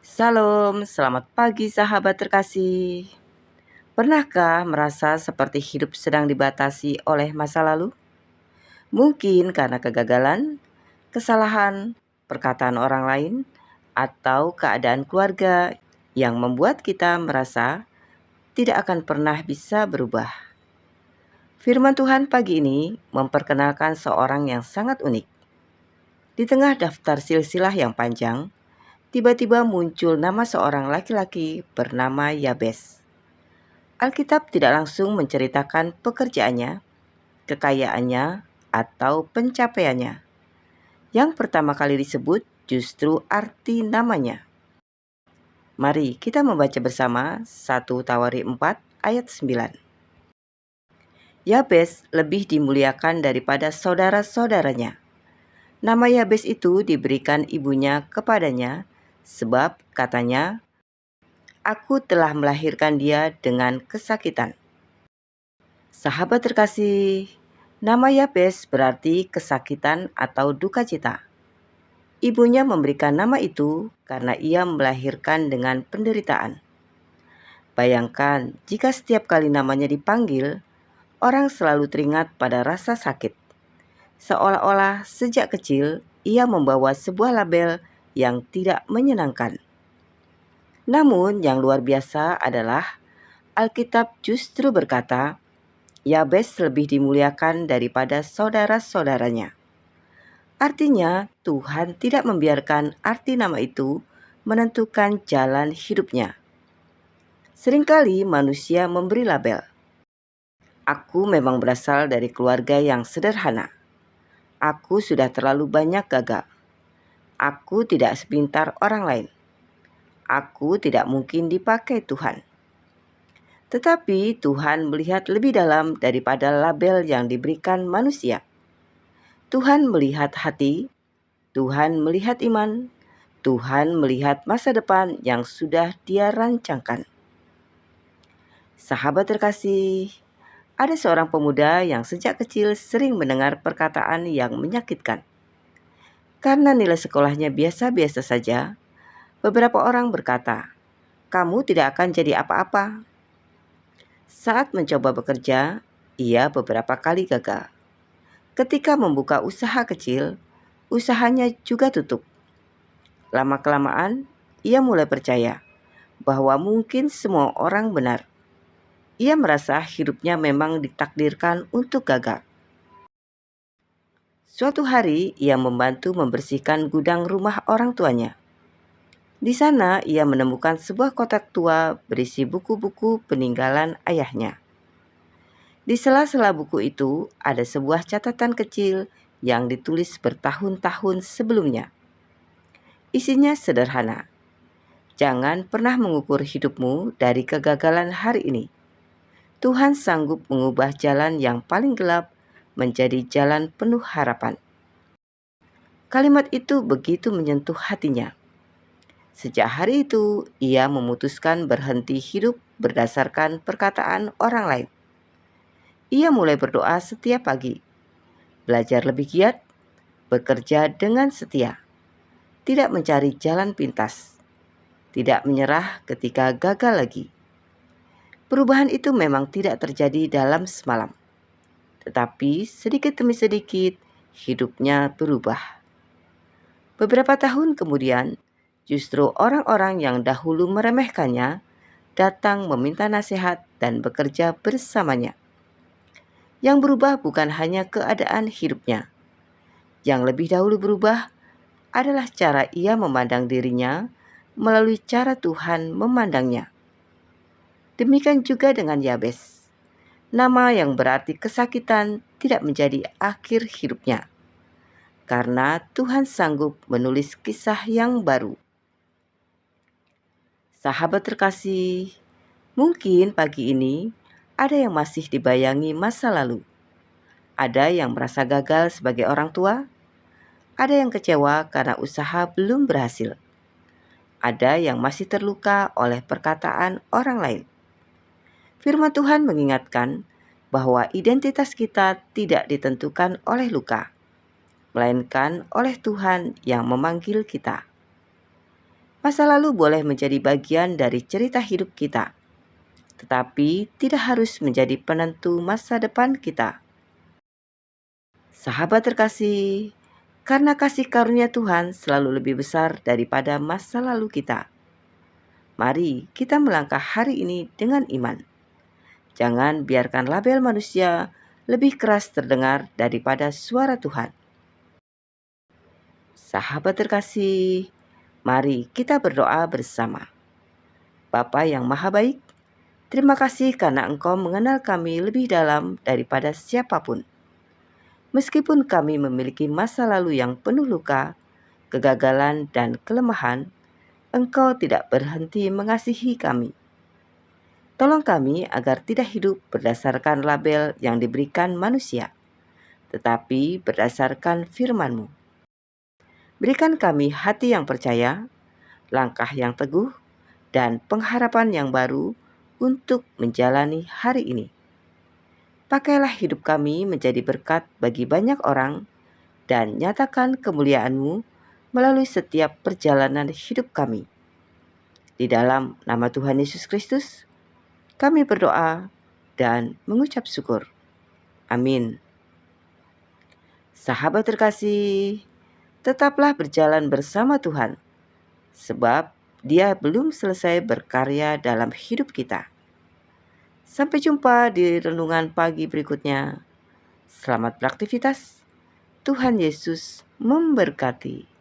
Salam, selamat pagi sahabat terkasih. Pernahkah merasa seperti hidup sedang dibatasi oleh masa lalu? Mungkin karena kegagalan, kesalahan, perkataan orang lain, atau keadaan keluarga yang membuat kita merasa tidak akan pernah bisa berubah. Firman Tuhan pagi ini memperkenalkan seorang yang sangat unik. Di tengah daftar silsilah yang panjang, tiba-tiba muncul nama seorang laki-laki bernama Yabes. Alkitab tidak langsung menceritakan pekerjaannya, kekayaannya, atau pencapaiannya. Yang pertama kali disebut justru arti namanya. Mari kita membaca bersama 1 Tawari 4 ayat 9. Yabes lebih dimuliakan daripada saudara-saudaranya. Nama Yabes itu diberikan ibunya kepadanya sebab katanya, "Aku telah melahirkan dia dengan kesakitan." Sahabat terkasih, nama Yabes berarti kesakitan atau duka cita. Ibunya memberikan nama itu karena ia melahirkan dengan penderitaan. Bayangkan jika setiap kali namanya dipanggil, orang selalu teringat pada rasa sakit. Seolah-olah sejak kecil ia membawa sebuah label yang tidak menyenangkan. Namun yang luar biasa adalah Alkitab justru berkata, Yabes lebih dimuliakan daripada saudara-saudaranya. Artinya, Tuhan tidak membiarkan arti nama itu menentukan jalan hidupnya. Seringkali manusia memberi label. Aku memang berasal dari keluarga yang sederhana. Aku sudah terlalu banyak gagal. Aku tidak sepintar orang lain. Aku tidak mungkin dipakai Tuhan. Tetapi Tuhan melihat lebih dalam daripada label yang diberikan manusia. Tuhan melihat hati, Tuhan melihat iman, Tuhan melihat masa depan yang sudah Dia rancangkan. Sahabat terkasih, ada seorang pemuda yang sejak kecil sering mendengar perkataan yang menyakitkan. Karena nilai sekolahnya biasa-biasa saja, beberapa orang berkata, "Kamu tidak akan jadi apa-apa." Saat mencoba bekerja, ia beberapa kali gagal. Ketika membuka usaha kecil, usahanya juga tutup. Lama-kelamaan, ia mulai percaya bahwa mungkin semua orang benar. Ia merasa hidupnya memang ditakdirkan untuk gagal. Suatu hari, ia membantu membersihkan gudang rumah orang tuanya. Di sana, ia menemukan sebuah kotak tua berisi buku-buku peninggalan ayahnya. Di sela-sela buku itu, ada sebuah catatan kecil yang ditulis bertahun-tahun sebelumnya. Isinya sederhana. Jangan pernah mengukur hidupmu dari kegagalan hari ini. Tuhan sanggup mengubah jalan yang paling gelap menjadi jalan penuh harapan. Kalimat itu begitu menyentuh hatinya. Sejak hari itu, ia memutuskan berhenti hidup berdasarkan perkataan orang lain. Ia mulai berdoa setiap pagi, belajar lebih giat, bekerja dengan setia, tidak mencari jalan pintas, tidak menyerah ketika gagal lagi. Perubahan itu memang tidak terjadi dalam semalam, tetapi sedikit demi sedikit hidupnya berubah. Beberapa tahun kemudian, justru orang-orang yang dahulu meremehkannya datang meminta nasihat dan bekerja bersamanya. Yang berubah bukan hanya keadaan hidupnya. Yang lebih dahulu berubah adalah cara ia memandang dirinya melalui cara Tuhan memandangnya. Demikian juga dengan Yabes. Nama yang berarti kesakitan tidak menjadi akhir hidupnya. Karena Tuhan sanggup menulis kisah yang baru. Sahabat terkasih, mungkin pagi ini ada yang masih dibayangi masa lalu. Ada yang merasa gagal sebagai orang tua. Ada yang kecewa karena usaha belum berhasil. Ada yang masih terluka oleh perkataan orang lain. Firman Tuhan mengingatkan bahwa identitas kita tidak ditentukan oleh luka, melainkan oleh Tuhan yang memanggil kita. Masa lalu boleh menjadi bagian dari cerita hidup kita, tetapi tidak harus menjadi penentu masa depan kita. Sahabat terkasih, karena kasih karunia Tuhan selalu lebih besar daripada masa lalu kita. Mari kita melangkah hari ini dengan iman. Jangan biarkan label manusia lebih keras terdengar daripada suara Tuhan. Sahabat terkasih, mari kita berdoa bersama. Bapa yang Maha Baik, terima kasih karena Engkau mengenal kami lebih dalam daripada siapapun. Meskipun kami memiliki masa lalu yang penuh luka, kegagalan, dan kelemahan, Engkau tidak berhenti mengasihi kami. Tolong kami agar tidak hidup berdasarkan label yang diberikan manusia, tetapi berdasarkan firman-Mu. Berikan kami hati yang percaya, langkah yang teguh, dan pengharapan yang baru untuk menjalani hari ini. Pakailah hidup kami menjadi berkat bagi banyak orang dan nyatakan kemuliaan-Mu melalui setiap perjalanan hidup kami. Di dalam nama Tuhan Yesus Kristus, kami berdoa dan mengucap syukur. Amin. Sahabat terkasih, tetaplah berjalan bersama Tuhan, sebab Dia belum selesai berkarya dalam hidup kita. Sampai jumpa di renungan pagi berikutnya. Selamat beraktivitas. Tuhan Yesus memberkati.